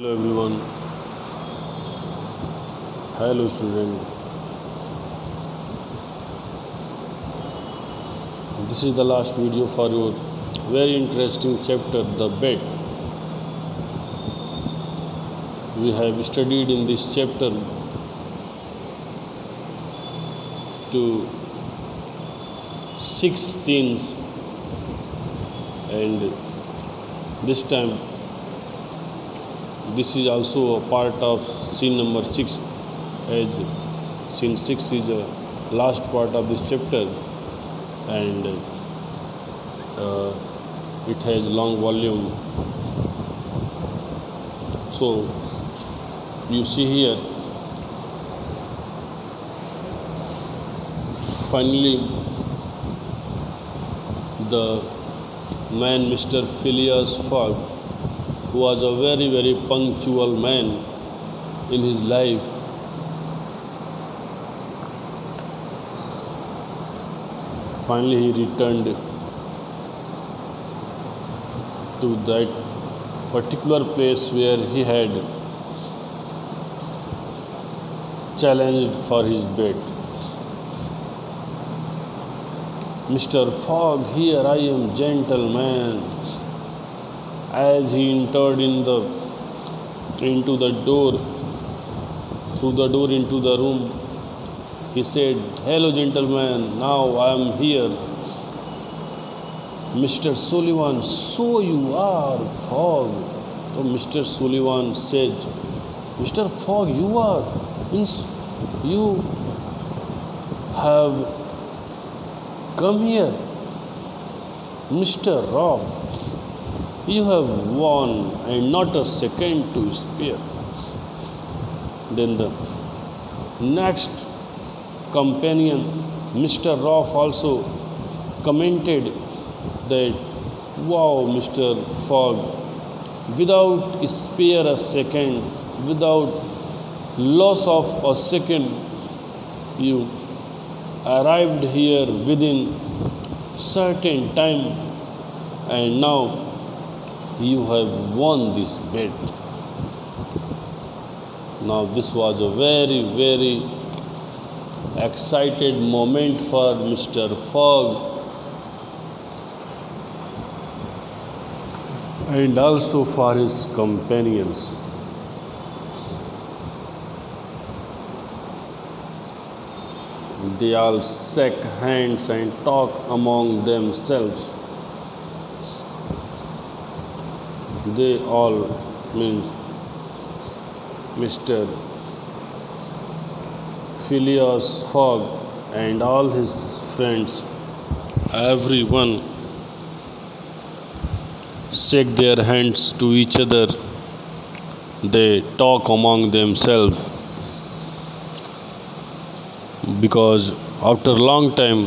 Hello everyone. Hello student. This is the last video for your very interesting chapter, the bed. We have studied in this chapter to 6 scenes, and this time this is also a part of scene number 6, as scene 6 is the last part of this chapter, and it has long volume. So you see here, finally the man Mr. Phileas Fogg, who was a very punctual man in his life, finally he returned to that particular place where he had challenged for his bet. Mr. Fogg, here I am, gentleman. As he entered into the door, through the door into the room, he said, "Hello, gentlemen, now I am here." Mr. Sullivan, "So you are Fogg." So Mr. Sullivan said, "Mr. Fogg, you have come here. Mr. Rob, you have won, and not a second to spare." Then the next companion, Mr. Roth, also commented that, "Wow, Mr. Fogg, without spare a second, without loss of a second, you arrived here within certain time, and now you have won this bet." Now this was a very excited moment for Mr. Fogg, and also for his companions. They all shook hands and talked among themselves. They all means Mr. Phileas Fogg and all his friends, everyone shake their hands to each other. They talk among themselves, because after a long time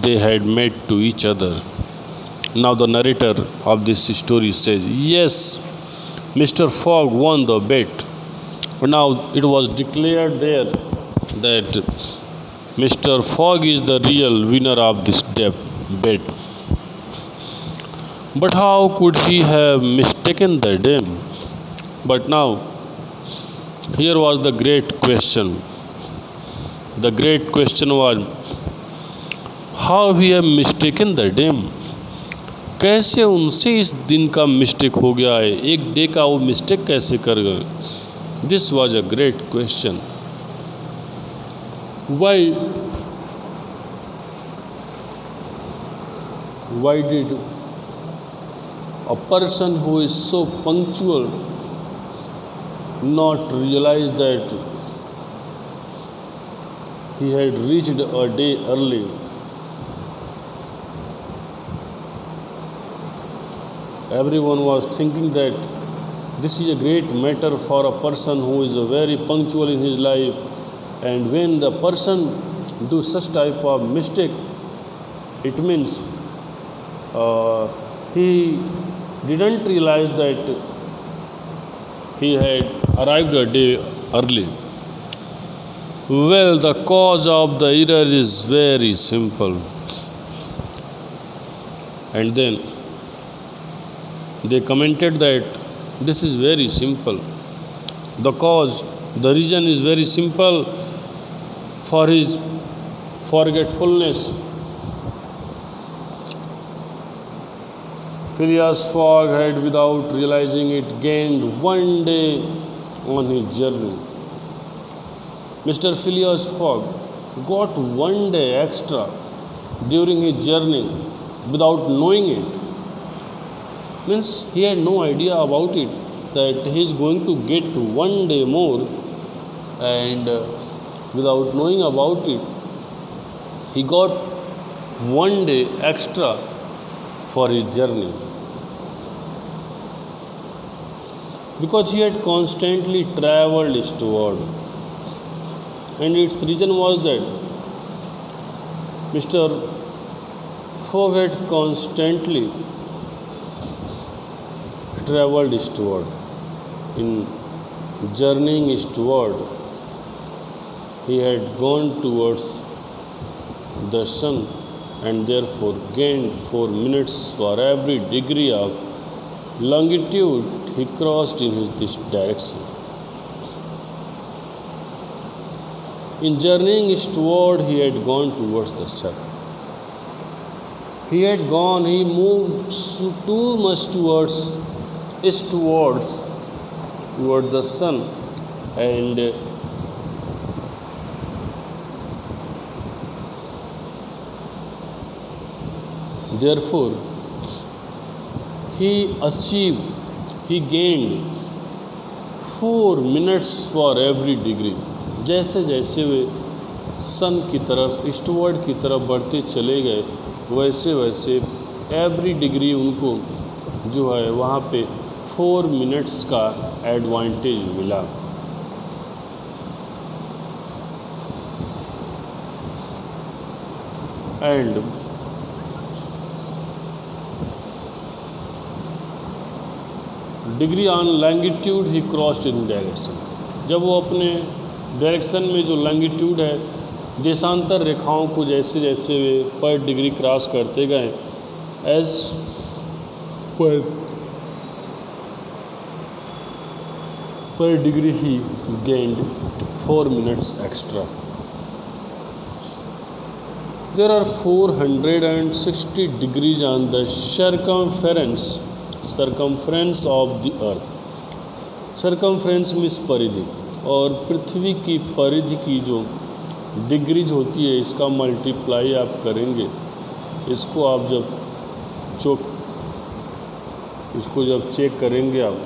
they had met to each other. Now the narrator of this story says, "Yes, Mr. Fogg won the bet." Now it was declared there that Mr. Fogg is the real winner of this bet. But how could he have mistaken the dame? But now here was the great question. The great question was, how he have mistaken the dame? कैसे उनसे इस दिन का mistake हो गया है, एक day का वो मिस्टेक कैसे कर गए? This was a great question. Why did a person who is so punctual not realize that he had reached a day early? Everyone was thinking that this is a great matter for a person who is very punctual in his life, and when the person do such type of mistake, it means he didn't realize that he had arrived a day early. Well, the cause of the error is very simple. And then they commented that This is very simple. The cause, the reason is very simple. For his forgetfulness, Phileas Fogg had, without realizing it, gained one day on his journey. Mr. Phileas Fogg got one day extra during his journey without knowing it. Means he had no idea about it, that he is going to get one day more, and without knowing about it, he got one day extra for his journey, because he had constantly traveled eastward, and its reason was that Mr. Fogg had constantly traveled eastward. In journeying eastward, he had gone towards the sun, and therefore gained 4 minutes for every degree of longitude he crossed in this direction. In journeying eastward, he had gone towards the sun. He moved too much towards eastwards, toward the sun, and therefore he gained 4 minutes for every degree. जैसे जैसे वे सन की तरफ, eastward की तरफ बढ़ते चले गए, वैसे वैसे एवरी डिग्री उनको जो है वहाँ पे 4 मिनट्स का एडवांटेज मिला. And degree on longitude he crossed in direction. जब वो अपने डायरेक्शन में जो लॉन्गिट्यूड है, देशांतर रेखाओं को जैसे जैसे वे पर डिग्री क्रॉस करते गए, as per degree he gained 4 minutes extra. There are 460 degrees on the circumference of the earth. Circumference means परिधि, और पृथ्वी की परिधि की जो डिग्रीज होती है, इसका मल्टीप्लाई आप करेंगे. इसको आप जब चेक करेंगे आप,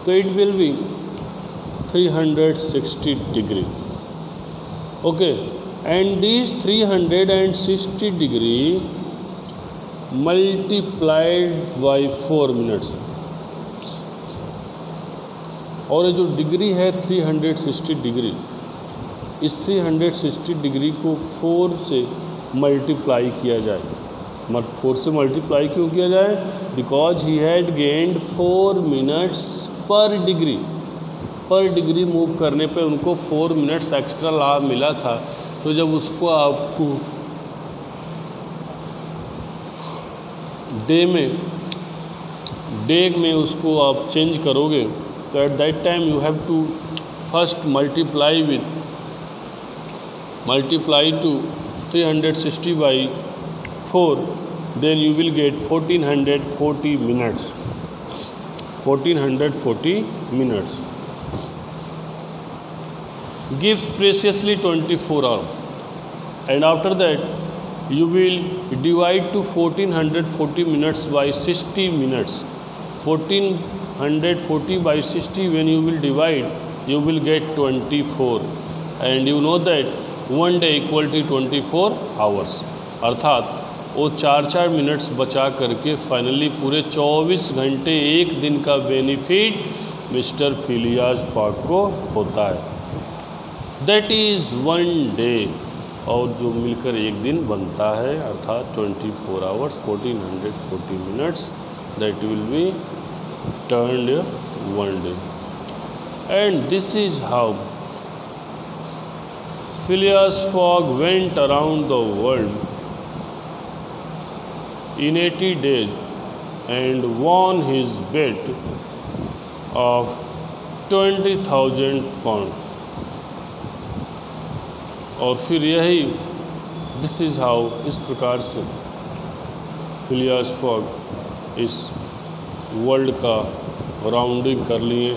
तो it will be 360 degree. Okay, and these 360 degree multiplied by 4 minutes. और ये जो डिग्री है 360 डिग्री, इस 360 डिग्री को 4 से मल्टीप्लाई किया जाए. 4 से मल्टीप्लाई क्यों किया जाए? Because he had gained 4 minutes पर डिग्री. पर डिग्री मूव करने पे उनको 4 मिनट्स एक्स्ट्रा लाभ मिला था. तो जब उसको आपको डे में उसको आप चेंज करोगे, तो at that time you have to first multiply to 360 by 4, then you will get 1440 minutes. 1440 minutes gives preciously 24 hours, and after that you will divide to 1440 minutes by 60 minutes. 1440 by 60, when you will divide, you will get 24, and you know that one day equal to 24 hours. अर्थात वो 4 minutes बचा करके finally पूरे 24 घंटे एक दिन का benefit mister फिलियास fog को होता है. दैट इज़ वन डे, और जो मिलकर एक दिन बनता है, अर्थात 24 hours 1440 minutes, that will be turned one day. And this is how Phileas Fogg went around the world in 80 days and won his bet of 20,000 pound। और फिर यही दिस इज़ हाउ, इस प्रकार से फिलियास फॉग इस वर्ल्ड का rounding कर लिए,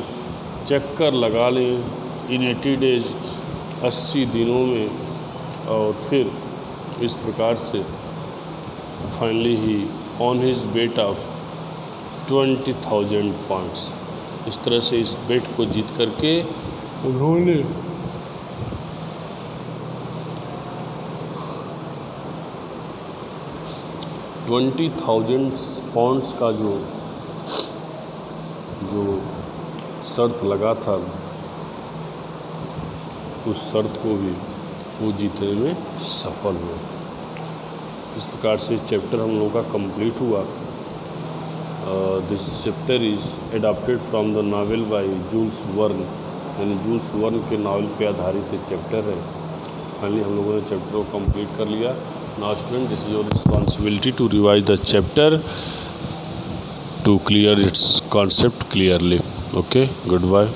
चक्कर लगा लिए इन 80 डेज, 80 दिनों में। और फिर इस प्रकार से finally he won his bet of 20,000 points, इस तरह से इस बेट को जीत करके उन्होंने £20,000 का जो शर्त लगा था, उस शर्त को भी वो जीतने में सफल हुए। इस प्रकार से चैप्टर हम लोगों का कंप्लीट हुआ। This chapter is adapted from the novel by Jules Verne, यानी जूल्स वर्न के नावल पे आधारित एक चैप्टर है। फाइनली हम लोगों ने चैप्टर को कंप्लीट कर लिया। Now student, this is your responsibility to revise the chapter to clear its concept clearly. Okay, goodbye.